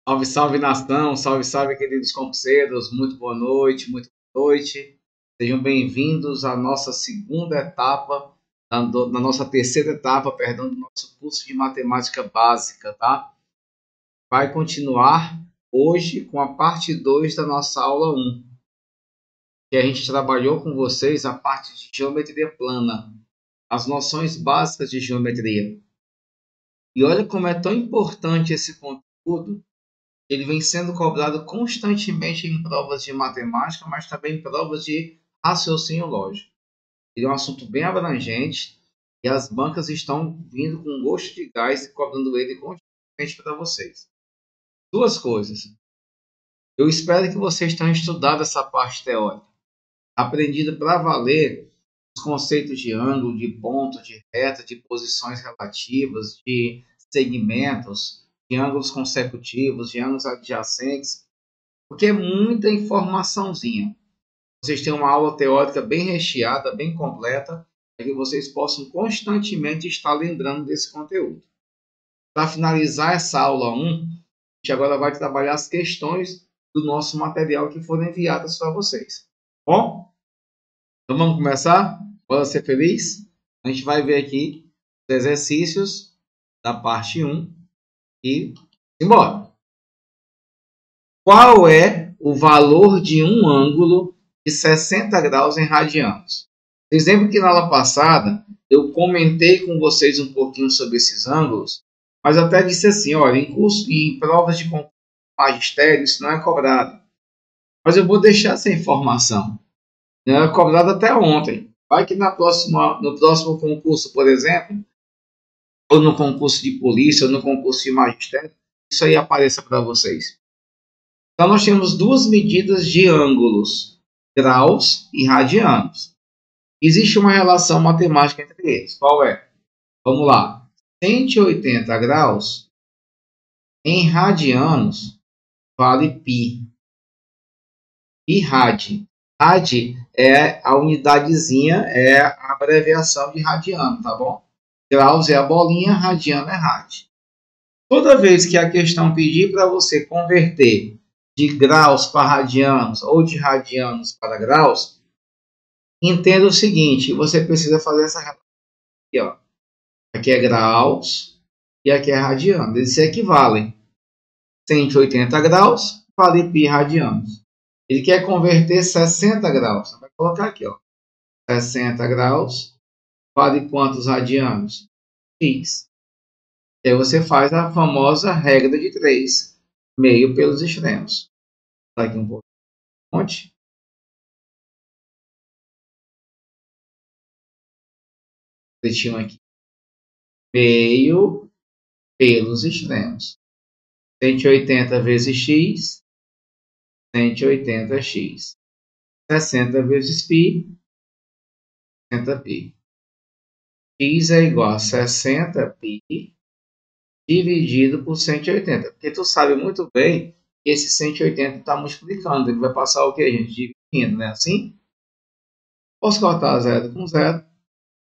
Salve, salve nação, salve, salve queridos concurseiros, muito boa noite, muito boa noite. Sejam bem-vindos à nossa segunda etapa, na nossa terceira etapa, perdão, do nosso curso de matemática básica, tá? Vai continuar hoje com a parte 2 da nossa aula 1, que a gente trabalhou com vocês a parte de geometria plana, as noções básicas de geometria. E olha como é tão importante esse conteúdo. Ele vem sendo cobrado constantemente em provas de matemática, mas também em provas de raciocínio lógico. Ele é um assunto bem abrangente e as bancas estão vindo com gosto de gás e cobrando ele constantemente para vocês. Duas coisas. Eu espero que vocês tenham estudado essa parte teórica, aprendido para valer os conceitos de ângulo, de ponto, de reta, de posições relativas, de segmentos, de ângulos consecutivos, de ângulos adjacentes, porque é muita informaçãozinha. Vocês têm uma aula teórica bem recheada, bem completa, para que vocês possam constantemente estar lembrando desse conteúdo. Para finalizar essa aula 1, a gente agora vai trabalhar as questões do nosso material que foram enviadas para vocês. Bom? Então vamos começar? Bora ser feliz? A gente vai ver aqui os exercícios da parte 1 e embora. Qual é o valor de um ângulo de 60 graus em radianos? Vocês lembram que na aula passada eu comentei com vocês um pouquinho sobre esses ângulos, mas até disse assim, olha, em provas de magistério isso não é cobrado. Mas eu vou deixar essa informação. Não era cobrado até ontem. Vai que no próximo concurso, por exemplo, ou no concurso de polícia, ou no concurso de magistério, isso aí apareça para vocês. Então, nós temos duas medidas de ângulos, graus e radianos. Existe uma relação matemática entre eles. Qual é? Vamos lá. 180 graus em radianos vale π. E rad. Rad é a unidadezinha, é a abreviação de radiano, tá bom? Graus é a bolinha, radiano é rad. Toda vez que a questão pedir para você converter de graus para radianos ou de radianos para graus, entenda o seguinte, você precisa fazer essa relação aqui, ó. Aqui é graus e aqui é radianos. Eles se equivalem. 180 graus vale π radianos. Ele quer converter 60 graus. Você vai colocar aqui, ó. 60 graus vale quantos radianos? X. E aí você faz a famosa regra de 3, meio pelos extremos. Tá aqui um pouco. Monte. Deixa aqui. Meio pelos extremos. 180 vezes x, 180x. 60 vezes π, 60π. X é igual a 60π dividido por 180. Porque tu sabe muito bem que esse 180 está multiplicando. Ele vai passar o que, gente? Dividindo, né? Assim? Posso cortar 0 com 0.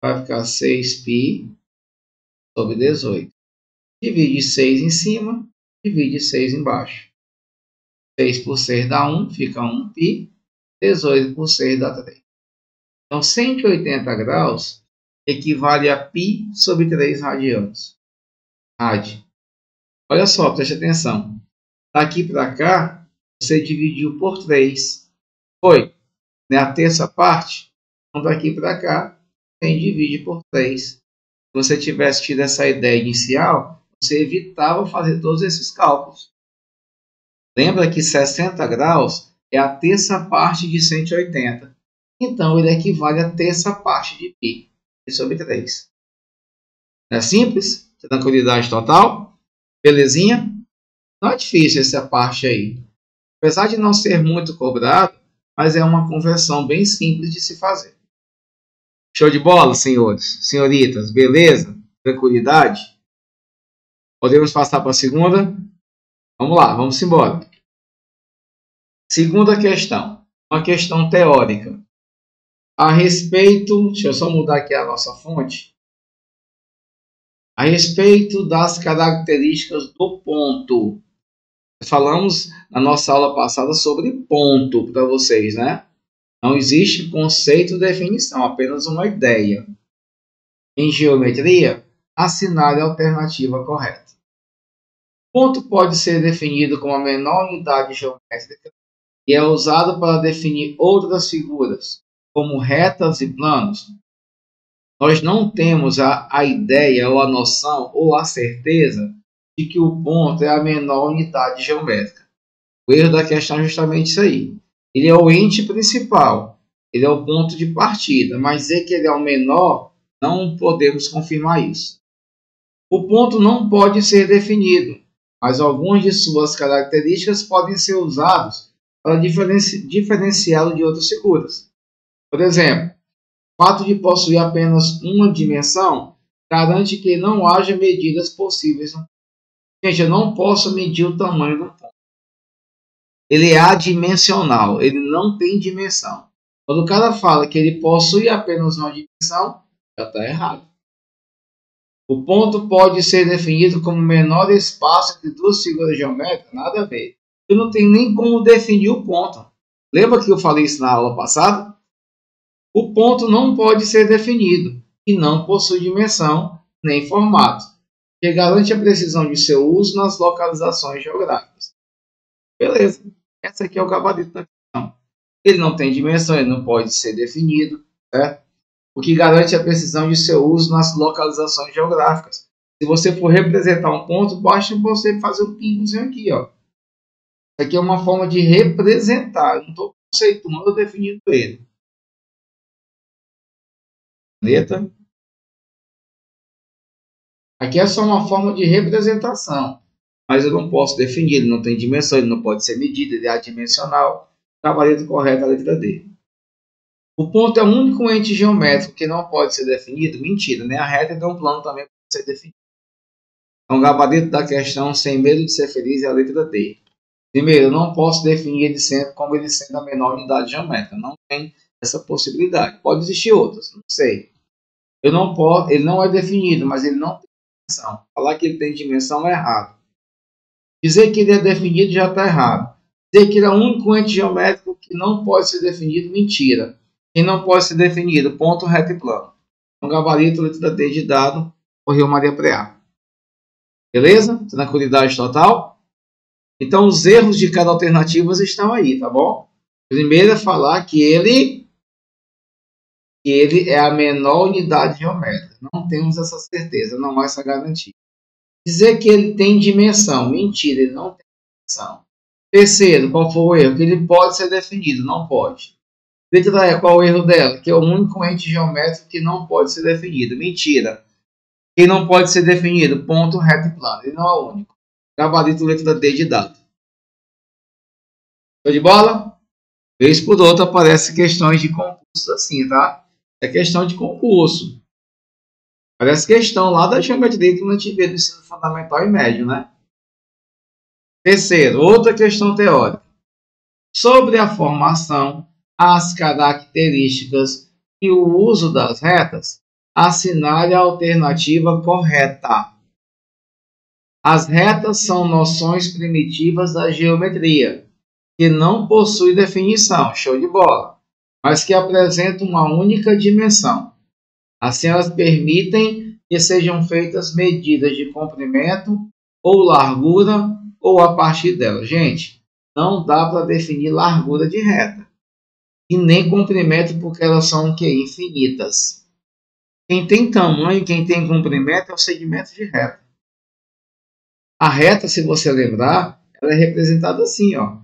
Vai ficar 6π sobre 18. Divide 6 em cima, divide 6 embaixo. 6 por 6 dá 1, fica 1π. 18 por 6 dá 3. Então, 180 graus equivale a π sobre 3 radianos. Rad. Olha só, preste atenção. Daqui para cá, você dividiu por 3. Foi? Né? A terça parte. Então, daqui para cá, tem divide por 3. Se você tivesse tido essa ideia inicial, você evitava fazer todos esses cálculos. Lembra que 60 graus é a terça parte de 180. Então, ele equivale a terça parte de π sobre 3. Não é simples? Tranquilidade total? Belezinha? Não é difícil essa parte aí. Apesar de não ser muito cobrado, mas é uma conversão bem simples de se fazer. Show de bola, senhores? Senhoritas, beleza? Tranquilidade? Podemos passar para a segunda? Vamos lá, vamos embora. Segunda questão. Uma questão teórica. A respeito... Deixa eu só mudar aqui a nossa fonte. A respeito das características do ponto. Falamos na nossa aula passada sobre ponto para vocês, né? Não existe conceito de definição, apenas uma ideia. Em geometria, assinale a alternativa correta. Ponto pode ser definido como a menor unidade geométrica e é usado para definir outras figuras, como retas e planos. Nós não temos a ideia ou a noção ou a certeza de que o ponto é a menor unidade geométrica. O erro da questão é justamente isso aí. Ele é o ente principal, ele é o ponto de partida, mas dizer que ele é o menor, não podemos confirmar isso. O ponto não pode ser definido, mas algumas de suas características podem ser usadas para diferenciá-lo de outras figuras. Por exemplo, o fato de possuir apenas uma dimensão garante que não haja medidas possíveis. Gente, eu não posso medir o tamanho do ponto. Ele é adimensional, ele não tem dimensão. Quando o cara fala que ele possui apenas uma dimensão, já está errado. O ponto pode ser definido como o menor espaço entre duas figuras geométricas? Nada a ver. Eu não tenho nem como definir o ponto. Lembra que eu falei isso na aula passada? O ponto não pode ser definido e não possui dimensão nem formato, que garante a precisão de seu uso nas localizações geográficas. Beleza. Essa aqui é o gabarito da questão. Ele não tem dimensão, ele não pode ser definido, certo? O que garante a precisão de seu uso nas localizações geográficas. Se você for representar um ponto, basta você fazer um pingozinho aqui, ó. Isso aqui é uma forma de representar. Eu não estou conceituando ou definindo ele. Letra. Aqui é só uma forma de representação. Mas eu não posso definir, ele não tem dimensão, ele não pode ser medido, ele é adimensional. Gabarito correto, a letra D. O ponto é o único ente geométrico que não pode ser definido? Mentira, né? A reta e um plano também pode ser definido. Então, o gabarito da questão, sem medo de ser feliz, é a letra D. Primeiro, eu não posso definir ele sempre como ele sendo a menor unidade geométrica. Não tem essa possibilidade. Pode existir outras, não sei. Eu não posso, ele não é definido, mas ele não tem dimensão. Falar que ele tem dimensão é errado. Dizer que ele é definido já está errado. Dizer que ele é o único ente geométrico que não pode ser definido, mentira. Quem não pode ser definido, ponto, reto e plano. Um gabarito, letra D de dado, correu Maria Preá. Beleza? Tranquilidade total? Então, os erros de cada alternativa estão aí, tá bom? Primeiro é falar que ele é a menor unidade geométrica. Não temos essa certeza, não há essa garantia. Dizer que ele tem dimensão. Mentira, ele não tem dimensão. Terceiro, qual foi o erro? Que ele pode ser definido, não pode. Letra E, qual o erro dela? Que é o único ente geométrico que não pode ser definido. Mentira. Ele não pode ser definido, ponto, reto e plano. Ele não é o único. Gabarito, letra D de dado. Show de bola? Vez por outra aparecem questões de concurso assim, tá? É questão de concurso. Parece questão lá da geometria que a gente vê no ensino fundamental e médio, né? Terceiro, outra questão teórica. Sobre a formação, as características e o uso das retas, assinale a alternativa correta. As retas são noções primitivas da geometria, que não possuem definição, show de bola, mas que apresentam uma única dimensão. Assim, elas permitem que sejam feitas medidas de comprimento ou largura ou a partir delas. Gente, não dá para definir largura de reta e nem comprimento porque elas são o quê? Infinitas. Quem tem tamanho, quem tem comprimento é o segmento de reta. A reta, se você lembrar, ela é representada assim, ó.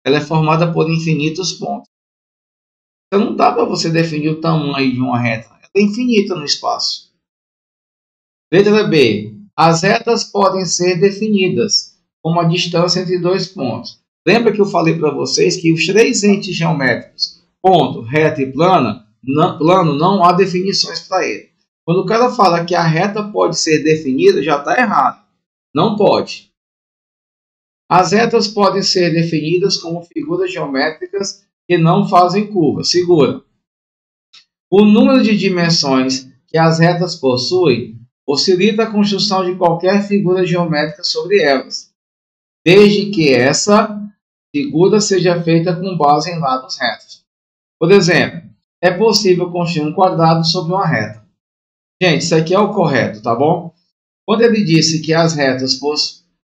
Ela é formada por infinitos pontos. Então não dá para você definir o tamanho de uma reta. Ela é infinita no espaço. Letra B. As retas podem ser definidas como a distância entre dois pontos. Lembra que eu falei para vocês que os três entes geométricos, ponto, reta e plano, não há definições para ele. Quando o cara fala que a reta pode ser definida, já está errado. Não pode. As retas podem ser definidas como figuras geométricas que não fazem curvas. Segura. O número de dimensões que as retas possuem possibilita a construção de qualquer figura geométrica sobre elas. desde que essa figura seja feita com base em lados retos. Por exemplo, é possível construir um quadrado sobre uma reta. Gente, isso aqui é o correto, tá bom? Quando ele disse que as retas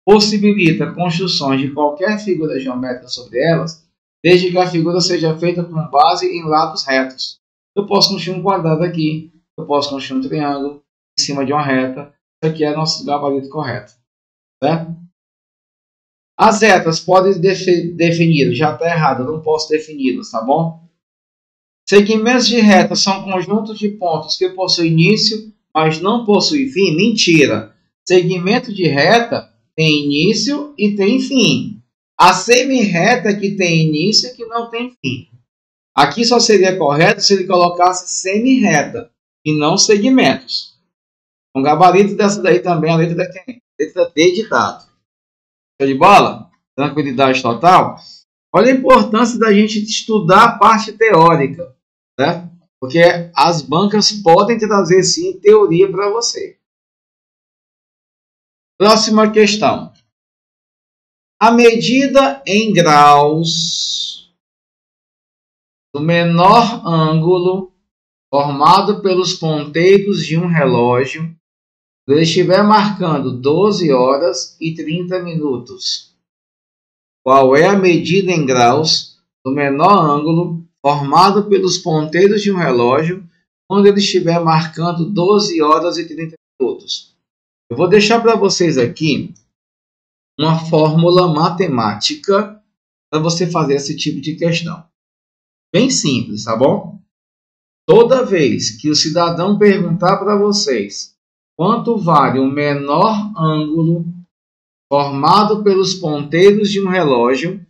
possibilitam construções de qualquer figura geométrica sobre elas, desde que a figura seja feita com base em lados retos. Eu posso construir um quadrado aqui, eu posso construir um triângulo em cima de uma reta. Isso aqui é nosso gabarito correto, certo? As retas podem definir, já está errado, eu não posso defini-las, tá bom? Segmentos de reta são conjuntos de pontos que possuem início, mas não possuem fim. Mentira! Segmento de reta tem início e tem fim. A semi-reta que tem início e que não tem fim. Aqui só seria correto se ele colocasse semi-reta e não segmentos. O gabarito dessa daí também é a letra D. Letra D de dado. Show de bola? Tranquilidade total? Olha a importância da gente estudar a parte teórica, né? Porque as bancas podem trazer sim teoria para você. Próxima questão. A medida em graus do menor ângulo formado pelos ponteiros de um relógio, quando ele estiver marcando 12 horas e 30 minutos. Qual é a medida em graus do menor ângulo formado pelos ponteiros de um relógio quando ele estiver marcando 12 horas e 30 minutos? Eu vou deixar para vocês aqui uma fórmula matemática para você fazer esse tipo de questão. Bem simples, tá bom? Toda vez que o cidadão perguntar para vocês quanto vale o menor ângulo formado pelos ponteiros de um relógio,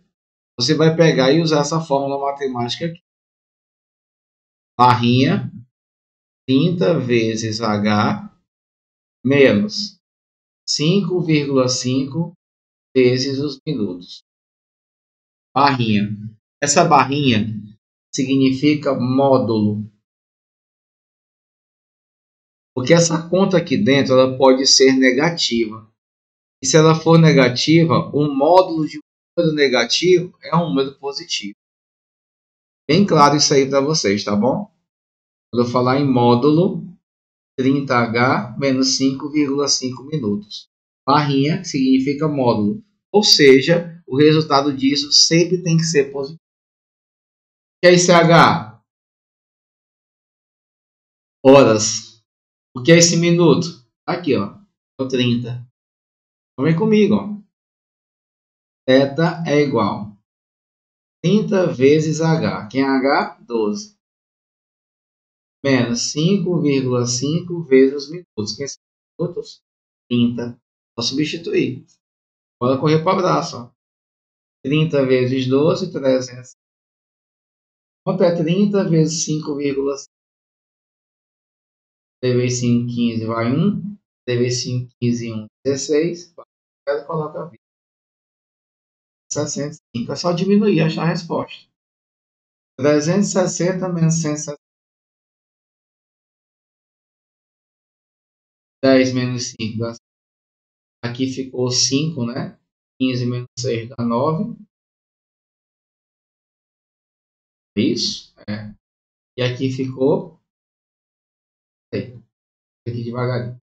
você vai pegar e usar essa fórmula matemática aqui. Barrinha 30 vezes H menos 5,5 vezes os minutos. Barrinha. Essa barrinha significa módulo. Porque essa conta aqui dentro ela pode ser negativa. E se ela for negativa, o módulo de um número negativo é um número positivo. Bem claro isso aí para vocês, tá bom? Quando eu falar em módulo, 30H menos 5,5 minutos. Barrinha significa módulo. Ou seja, o resultado disso sempre tem que ser positivo. O que é esse H? Horas. O que é esse minuto? Aqui, ó. É o 30. Então vem comigo, ó. Θ é igual 30 vezes H. Quem é H? 12. Menos 5,5 vezes os minutos. Quem são os minutos? 30. Vou substituir. Bora correr para o abraço. Ó. 30 vezes 12, 300. Quanto é 30 vezes 5,5? 3 vezes 5, 15, vai 1. 3 vezes 5, 15, 1, 16. Vai, coloca a vida. 65. É só diminuir, achar a resposta. 360 menos 160. 10 menos 5 dá 5. Aqui ficou 5, né? 15 menos 6 dá 9. Isso. É. E aqui ficou. Aqui devagarinho.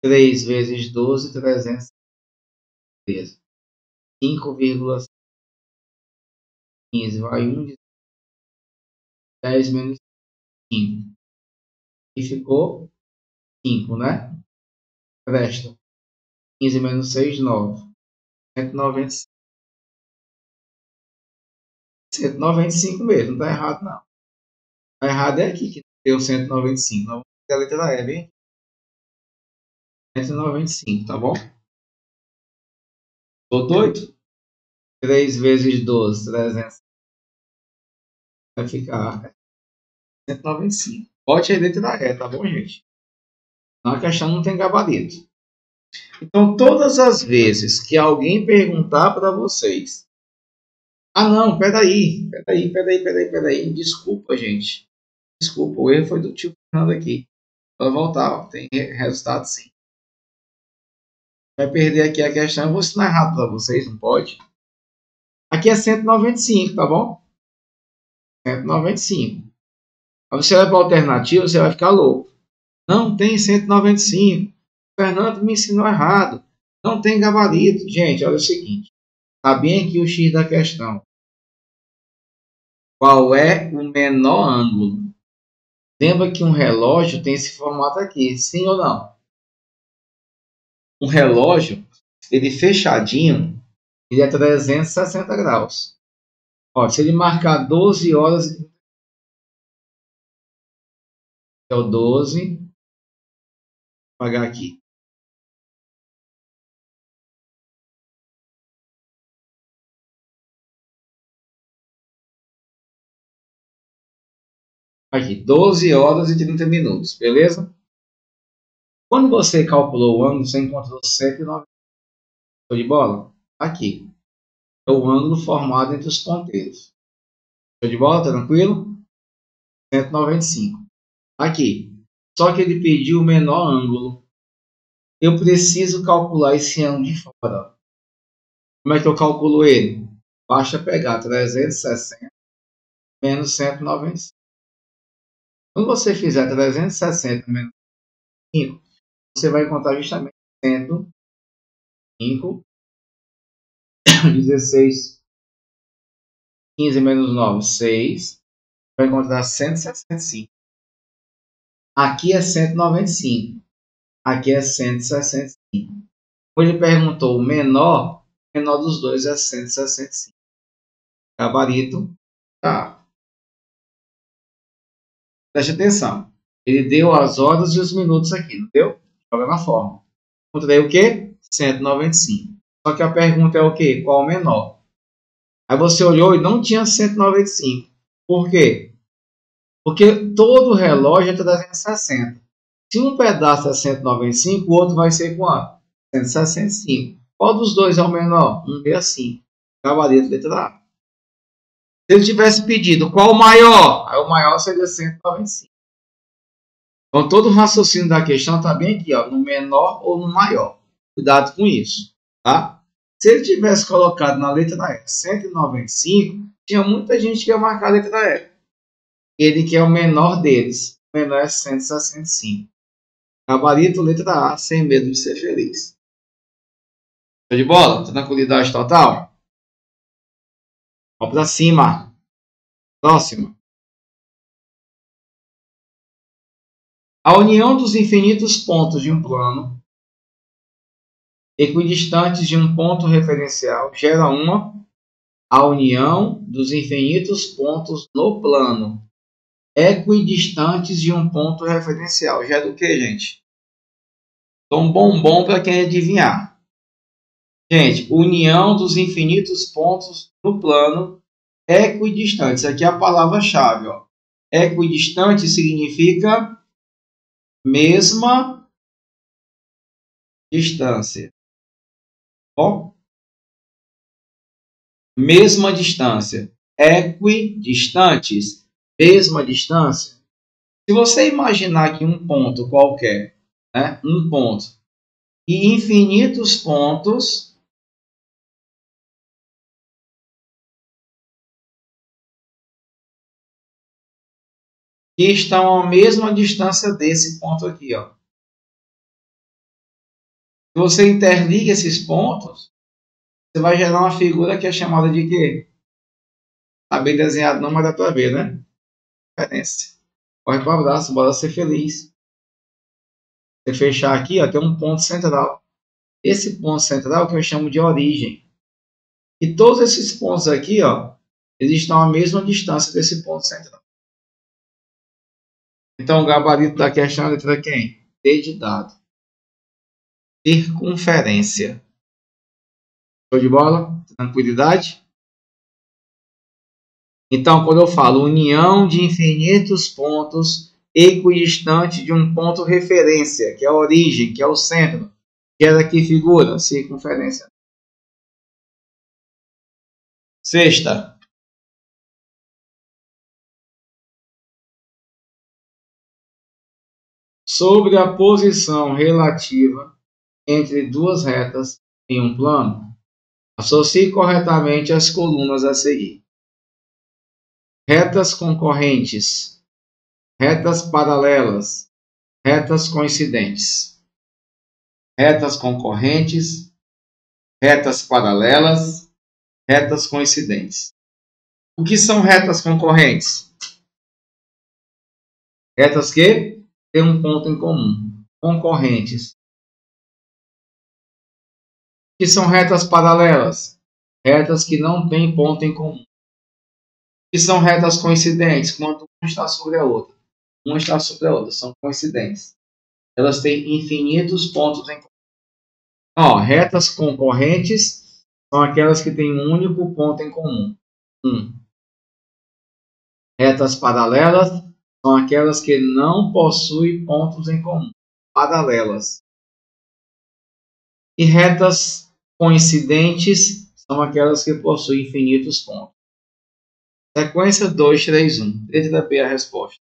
3 vezes 12, 313. 5,15 vai 1. 10 menos 5. E ficou 5, né? Resta 15 menos 6, 9. 195. 195 mesmo, não está errado não. Está errado é aqui que deu 195. Não, a letra E, bem? 195, tá bom? Tô doido? 3 vezes 12, 300. Vai ficar 195. Bote a letra E, tá bom, gente? Não, a questão não tem gabarito. Então, todas as vezes que alguém perguntar para vocês: ah, não, peraí. Desculpa, gente. Desculpa, o erro foi do tio Fernando aqui. Para voltar, ó, tem resultado sim. Vai perder aqui a questão. Eu vou ensinar errado para vocês, não pode. Aqui é 195, tá bom? 195. Aí você vai para a alternativa, você vai ficar louco. Não tem 195. O Fernando me ensinou errado. Não tem gabarito. Gente, olha o seguinte. Está bem aqui o X da questão. Qual é o menor ângulo? Lembra que um relógio tem esse formato aqui, sim ou não? Um relógio, ele fechadinho, ele é 360 graus. Ó, se ele marcar 12 horas, é o 12, vou apagar aqui. Aqui, 12 horas e 30 minutos, beleza? Quando você calculou o ângulo, você encontrou 190. Show de bola? Aqui. É o ângulo formado entre os ponteiros. Show de bola? Tá tranquilo? 195. Aqui. Só que ele pediu o menor ângulo. Eu preciso calcular esse ângulo de fora. Como é que eu calculo ele? Basta pegar 360 menos 195. Quando você fizer 360 menos 5, você vai encontrar justamente 105, 16, 15 menos 9, 6. Vai encontrar 165. Aqui é 195. Aqui é 165. Quando ele perguntou o menor dos dois é 165. Gabarito, tá. Preste atenção. Ele deu as horas e os minutos aqui, não deu? Joga na forma. Encontrei o quê? 195. Só que a pergunta é o quê? Qual o menor? Aí você olhou e não tinha 195. Por quê? Porque todo relógio é 360. Se um pedaço é 195, o outro vai ser quanto? 165. Qual dos dois é o menor? 165. Gabarito, letra A. Se ele tivesse pedido qual o maior, aí o maior seria 195. Então, todo o raciocínio da questão está bem aqui, ó, no menor ou no maior. Cuidado com isso, tá? Se ele tivesse colocado na letra E 195, tinha muita gente que ia marcar a letra E. Ele que é o menor deles. O menor é 165. Gabarito, letra A, sem medo de ser feliz. Show de bola? Tranquilidade total? Vamos para cima. Próximo. A união dos infinitos pontos de um plano equidistantes de um ponto referencial gera uma. A união dos infinitos pontos no plano equidistantes de um ponto referencial gera o que, gente? Então, bombom para quem adivinhar. Gente, união dos infinitos pontos no plano equidistantes. Aqui é a palavra-chave. Equidistante significa mesma distância. Bom? Mesma distância. Equidistantes. Mesma distância. Se você imaginar aqui um ponto qualquer, né? Um ponto, e infinitos pontos que estão à mesma distância desse ponto aqui, ó. Se você interliga esses pontos, você vai gerar uma figura que é chamada de quê? Tá bem desenhado não, mas dá para ver, né? Referência. Corre para o abraço, bora ser feliz. Você fechar aqui, ó, tem um ponto central. Esse ponto central que eu chamo de origem. E todos esses pontos aqui, ó, eles estão à mesma distância desse ponto central. Então, o gabarito da questão é a letra quem? D de dado. Circunferência. Show de bola? Tranquilidade? Então, quando eu falo união de infinitos pontos equidistantes de um ponto referência, que é a origem, que é o centro, gera que figura? Circunferência. Sexta. Sobre a posição relativa entre duas retas em um plano? Associe corretamente as colunas a seguir. Retas concorrentes, retas paralelas, retas coincidentes. Retas concorrentes, retas paralelas, retas coincidentes. O que são retas concorrentes? Retas que têm um ponto em comum. Concorrentes. O que são retas paralelas? Retas que não têm ponto em comum. O que são retas coincidentes? Quando uma está sobre a outra. Uma está sobre a outra. São coincidentes. Elas têm infinitos pontos em comum. Ó, retas concorrentes são aquelas que têm um único ponto em comum. Retas paralelas são aquelas que não possuem pontos em comum. Paralelas. E retas coincidentes são aquelas que possuem infinitos pontos. Sequência 2, 3, 1. Letra B a resposta.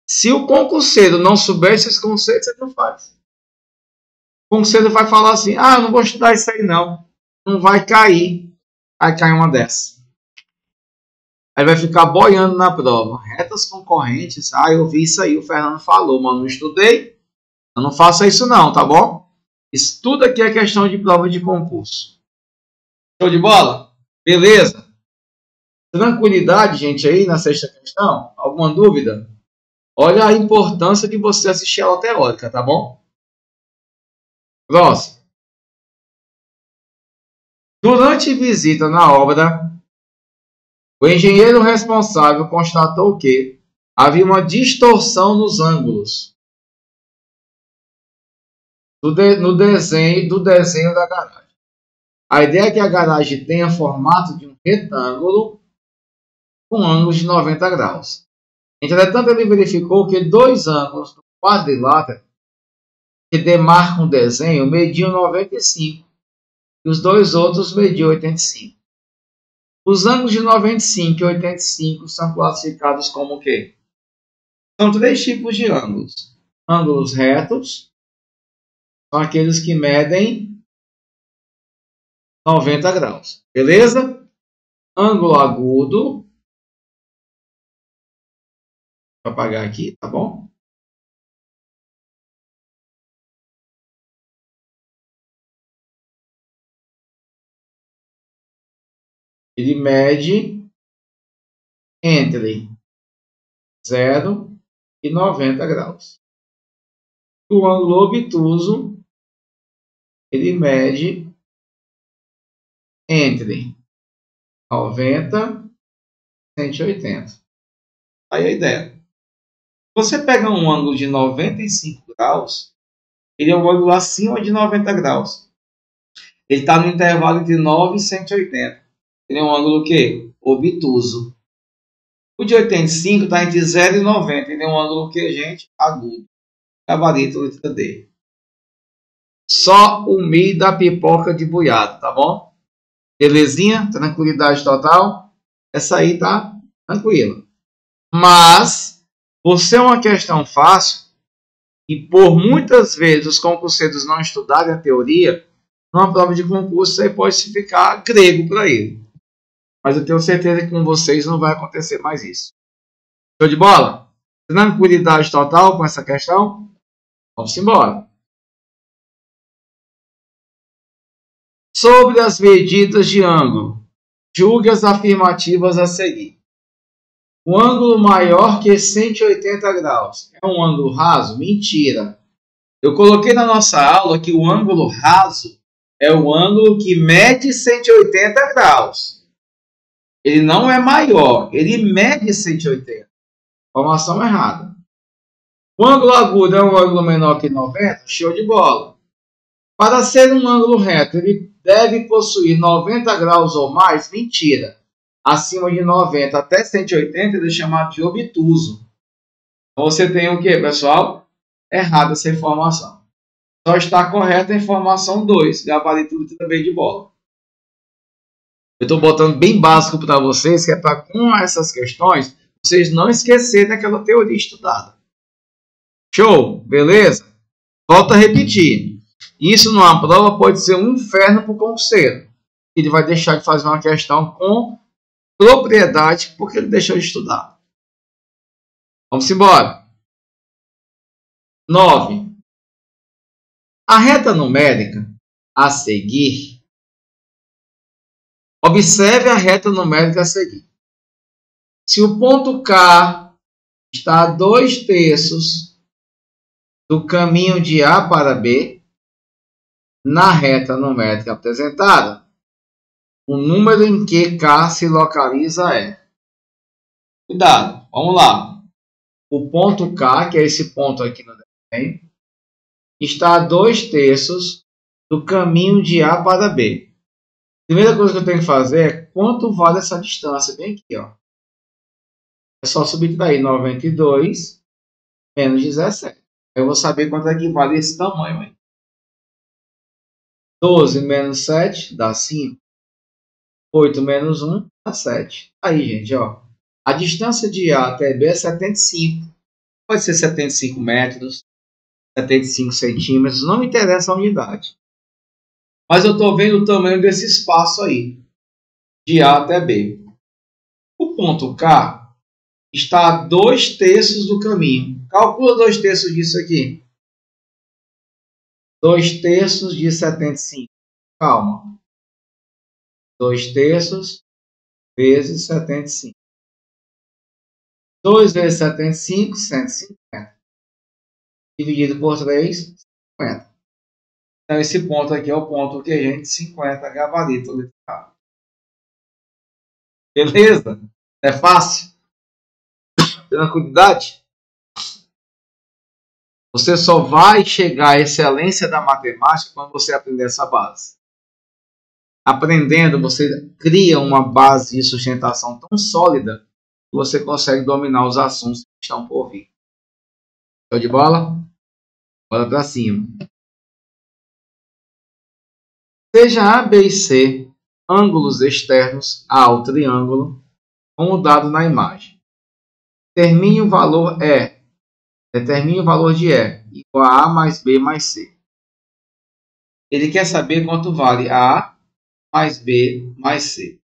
Se o concurseiro não souber esses conceitos, ele não faz. O concurseiro vai falar assim, eu não vou estudar isso aí não. Não vai cair. Aí cai uma dessas. Aí vai ficar boiando na prova. Retas concorrentes. Eu vi isso aí, o Fernando falou, mas não estudei. Eu não faço isso não, tá bom? Isso tudo aqui é questão de prova de concurso. Show de bola? Beleza? Tranquilidade, gente, aí na sexta questão? Alguma dúvida? Olha a importância de você assistir a aula teórica, tá bom? Próximo. Durante visita na obra, o engenheiro responsável constatou que havia uma distorção nos ângulos no desenho da garagem. A ideia é que a garagem tenha formato de um retângulo com ângulos de 90 graus. Entretanto, ele verificou que dois ângulos do quadrilátero que demarcam o desenho mediam 95 e os dois outros mediam 85. Os ângulos de 95 e 85 são classificados como o quê? São três tipos de ângulos. Ângulos retos são aqueles que medem 90 graus. Beleza? Ângulo agudo. Vou apagar aqui, tá bom? Ele mede entre 0 e 90 graus. O ângulo obtuso, ele mede entre 90 e 180. Aí a ideia. Você pega um ângulo de 95 graus, ele é um ângulo acima de 90 graus. Ele está no intervalo entre 9 e 180. Ele é um ângulo o quê? Obtuso. O de 85 está entre 0 e 90. Ele é um ângulo o quê, gente? Agudo. Gabarito, letra D. Só o Mi da pipoca de buiado, tá bom? Belezinha? Tranquilidade total? Essa aí tá tranquila. Mas, por ser uma questão fácil, e por muitas vezes os concurseiros não estudarem a teoria, numa prova de concurso você pode ficar grego para ele. Mas eu tenho certeza que com vocês não vai acontecer mais isso. Show de bola? Tranquilidade total com essa questão? Vamos embora. Sobre as medidas de ângulo, julgue as afirmativas a seguir. O ângulo maior que 180 graus é um ângulo raso? Mentira. Eu coloquei na nossa aula que o ângulo raso é o ângulo que mede 180 graus. Ele não é maior, ele mede 180. Informação errada. O ângulo agudo é um ângulo menor que 90? Show de bola. Para ser um ângulo reto, ele deve possuir 90 graus ou mais? Mentira. Acima de 90 até 180 ele é chamado de obtuso. Então você tem o que, pessoal? Errada essa informação. Só está correta a informação 2, gabarito também de bola. Eu estou botando bem básico para vocês, que é para com essas questões, vocês não esquecerem daquela teoria estudada. Show? Beleza? Volto a repetir. Isso numa prova pode ser um inferno para o concurseiro. Ele vai deixar de fazer uma questão com propriedade porque ele deixou de estudar. Vamos embora. 9. A reta numérica a seguir. Observe a reta numérica a seguir. Se o ponto K está a 2/3 do caminho de A para B, na reta numérica apresentada, o número em que K se localiza é... Cuidado, vamos lá. O ponto K, que é esse ponto aqui no desenho, está a 2/3 do caminho de A para B. A primeira coisa que eu tenho que fazer é quanto vale essa distância. Bem aqui, ó. É só subtrair 92 menos 17. Eu vou saber quanto é que vale esse tamanho aí. 12 menos 7 dá 5. 8 menos 1 dá 7. Aí, gente, ó. A distância de A até B é 75. Pode ser 75 metros, 75 centímetros. Não me interessa a unidade. Mas eu estou vendo o tamanho desse espaço aí. De A até B. O ponto K está a 2/3 do caminho. Calcula 2/3 disso aqui. 2/3 de 75. Calma. 2/3 vezes 75. 2 vezes 75, 150. Dividido por 3, 50. Então, esse ponto aqui é o ponto que a gente 50 gabarito literal. Beleza? É fácil? Tranquilidade? Você só vai chegar à excelência da matemática quando você aprender essa base. Aprendendo, você cria uma base de sustentação tão sólida que você consegue dominar os assuntos que estão por vir. Show de bola? Bora para cima. Seja A, B e C ângulos externos ao triângulo, como dado na imagem. Determine o valor de E igual a A mais B mais C. Ele quer saber quanto vale A mais B mais C.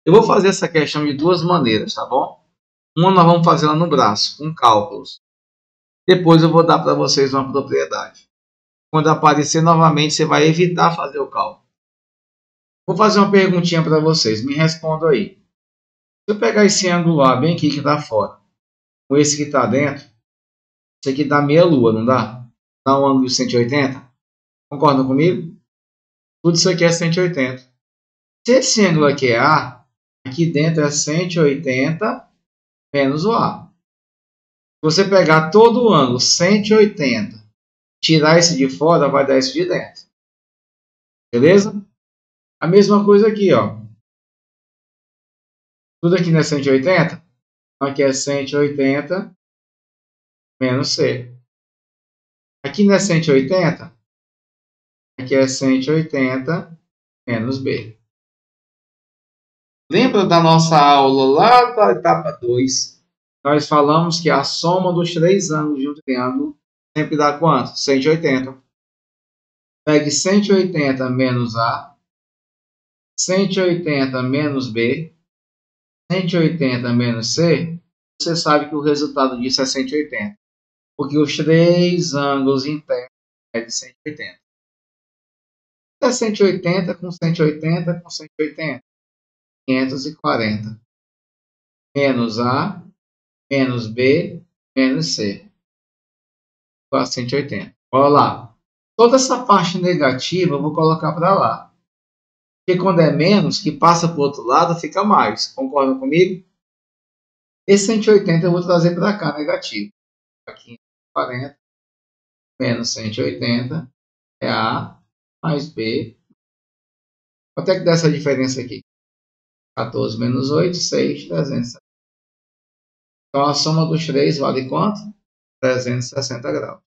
Eu vou fazer essa questão de duas maneiras, tá bom? Uma nós vamos fazer ela no braço, com cálculos. Depois eu vou dar para vocês uma propriedade. Quando aparecer novamente, você vai evitar fazer o cálculo. Vou fazer uma perguntinha para vocês. Me respondam aí. Se eu pegar esse ângulo A bem aqui que está fora, com esse que está dentro, isso aqui dá meia lua, não dá? Dá um ângulo de 180? Concordam comigo? Tudo isso aqui é 180. Se esse ângulo aqui é A, aqui dentro é 180 menos o A. Se você pegar todo o ângulo 180, tirar esse de fora, vai dar esse de dentro. Beleza? A mesma coisa aqui, ó. Tudo aqui não é 180? Então aqui é 180 menos C. Aqui não é 180? Aqui é 180 menos B. Lembra da nossa aula lá da etapa 2? Nós falamos que a soma dos três ângulos de um triângulo sempre dá quanto? 180. Pegue 180 menos A, 180 menos B, 180 menos C. Você sabe que o resultado disso é 180. Porque os três ângulos internos é de 180. É 180 com 180 com 180. 540. Menos A, menos B, menos C. Igual a 180. Olha lá. Toda essa parte negativa eu vou colocar para lá. Porque quando é menos, que passa para o outro lado, fica mais. Concordam comigo? Esse 180 eu vou trazer para cá, negativo. Aqui 40 menos 180 é A mais B. Quanto é que dá essa diferença aqui? 14 menos 8, 6, 360. Então a soma dos três vale quanto? 360 graus.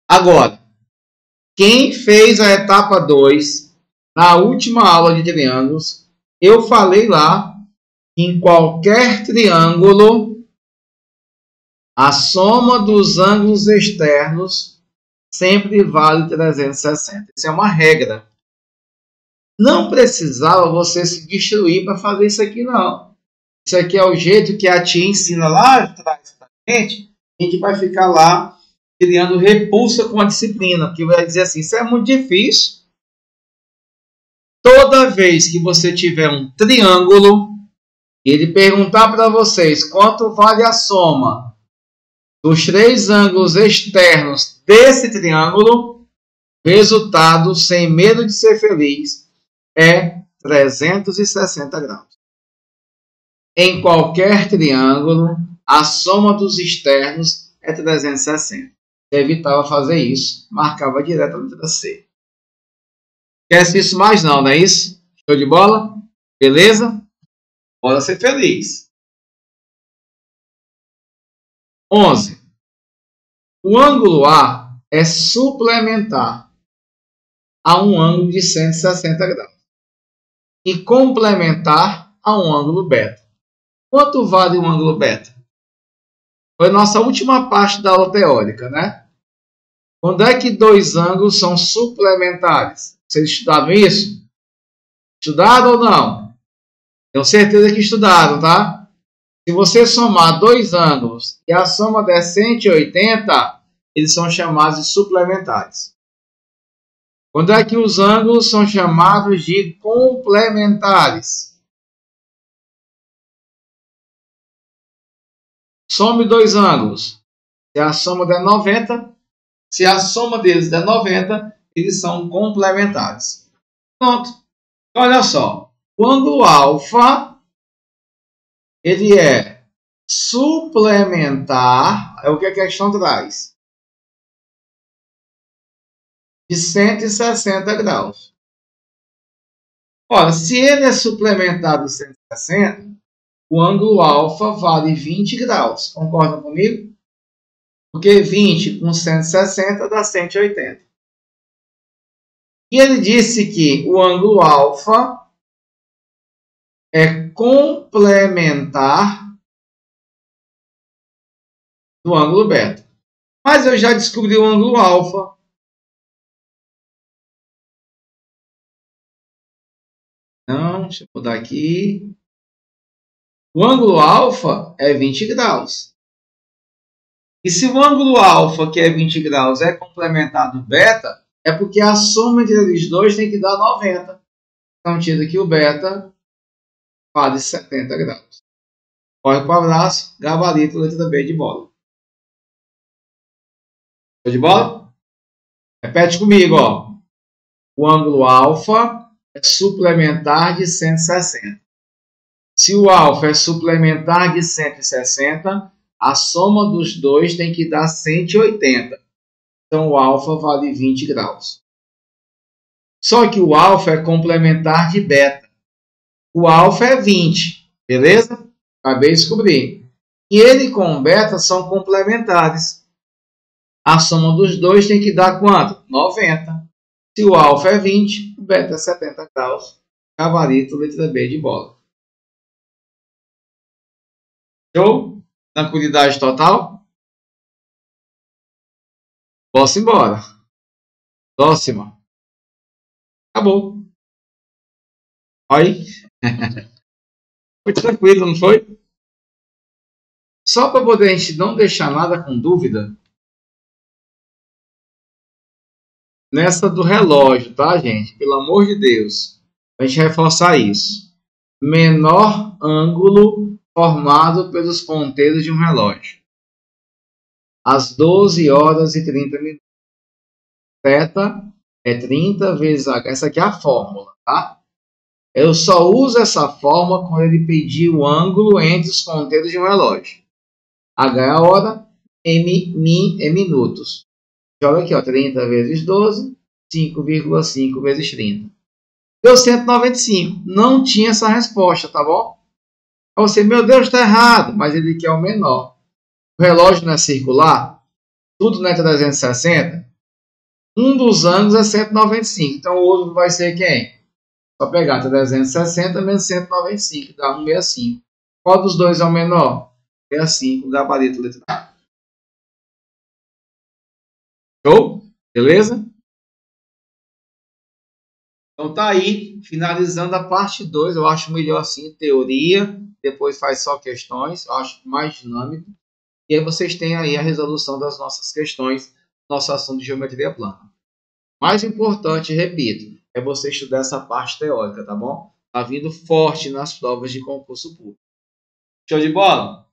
Agora, quem fez a etapa 2, na última aula de triângulos, eu falei lá que em qualquer triângulo, a soma dos ângulos externos sempre vale 360. Isso é uma regra. Não precisava você se destruir para fazer isso aqui, não. Isso aqui é o jeito que a tia ensina lá atrás pra gente. A gente vai ficar lá criando repulsa com a disciplina, porque vai dizer assim, isso é muito difícil. Toda vez que você tiver um triângulo, ele perguntar para vocês quanto vale a soma dos 3 ângulos externos desse triângulo, resultado, sem medo de ser feliz, é 360 graus. Em qualquer triângulo, a soma dos externos é 360. Você evitava fazer isso, marcava direto a letra C. Esquece isso mais não, não é isso? Show de bola? Beleza? Bora ser feliz. 11. O ângulo A é suplementar a um ângulo de 160 graus e complementar a um ângulo beta. Quanto vale um ângulo beta? Foi a nossa última parte da aula teórica, né? Quando é que 2 ângulos são suplementares? Vocês estudaram isso? Estudaram ou não? Tenho certeza que estudaram, tá? Se você somar 2 ângulos e a soma der 180, eles são chamados de suplementares. Quando é que os ângulos são chamados de complementares? Some 2 ângulos. Se a soma der 90, se a soma deles der 90, eles são complementares. Pronto. Olha só. O ângulo alfa, ele é suplementar, é o que a questão traz, de 160 graus. Ora, se ele é suplementar de 160, o ângulo alfa vale 20 graus. Concordam comigo? Porque 20 com 160 dá 180. E ele disse que o ângulo alfa é complementar do ângulo beta. Mas eu já descobri o ângulo alfa. Não, deixa eu mudar aqui. O ângulo alfa é 20 graus. E se o ângulo alfa, que é 20 graus, é complementar do beta, é porque a soma entre eles dois tem que dar 90. Então, tira aqui o beta, vale 70 graus. Corre para o abraço, gabarito, letra B de bola. Show de bola? Repete comigo, ó. O ângulo alfa é suplementar de 160. Se o alfa é suplementar de 160, a soma dos dois tem que dar 180. Então, o alfa vale 20 graus. Só que o alfa é complementar de beta. O alfa é 20, beleza? Acabei de descobrir. E ele com o beta são complementares. A soma dos dois tem que dar quanto? 90. Se o alfa é 20, o beta é 70 graus. Gabarito, letra B de bola. Show? Tranquilidade total? Posso ir embora. Próxima. Acabou. Aí. Foi tranquilo, não foi? Só para poder a gente não deixar nada com dúvida. Nessa do relógio, tá, gente? Pelo amor de Deus. A gente reforçar isso. Menor ângulo formado pelos ponteiros de um relógio. Às 12 horas e 30 minutos. Θ é 30 vezes H. Essa aqui é a fórmula, tá? Eu só uso essa fórmula quando ele pedir o ângulo entre os ponteiros de um relógio. H é a hora, M é minutos. Joga aqui, ó, 30 vezes 12, 5,5 vezes 30. Deu 195. Não tinha essa resposta, tá bom? Aí você, meu Deus, está errado. Mas ele quer o menor. O relógio não é circular? Tudo não é 360? Um dos ângulos é 195. Então o outro vai ser quem? Só pegar 360 menos 195, dá 165. Qual dos dois é o menor? 65, gabarito, letra A. Show? Beleza? Então tá aí, finalizando a parte 2. Eu acho melhor assim, teoria, depois faz só questões, eu acho mais dinâmico. E aí vocês têm aí a resolução das nossas questões, nosso assunto de geometria plana. Mais importante, repito, é você estudar essa parte teórica, tá bom? Tá vindo forte nas provas de concurso público. Show de bola?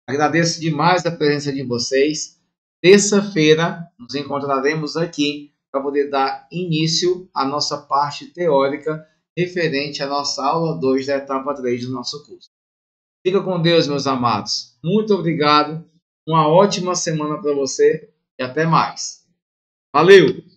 Agradeço demais a presença de vocês. Terça-feira nos encontraremos aqui para poder dar início à nossa parte teórica referente à nossa aula 2 da etapa 3 do nosso curso. Fica com Deus, meus amados. Muito obrigado. Uma ótima semana para você e até mais. Valeu!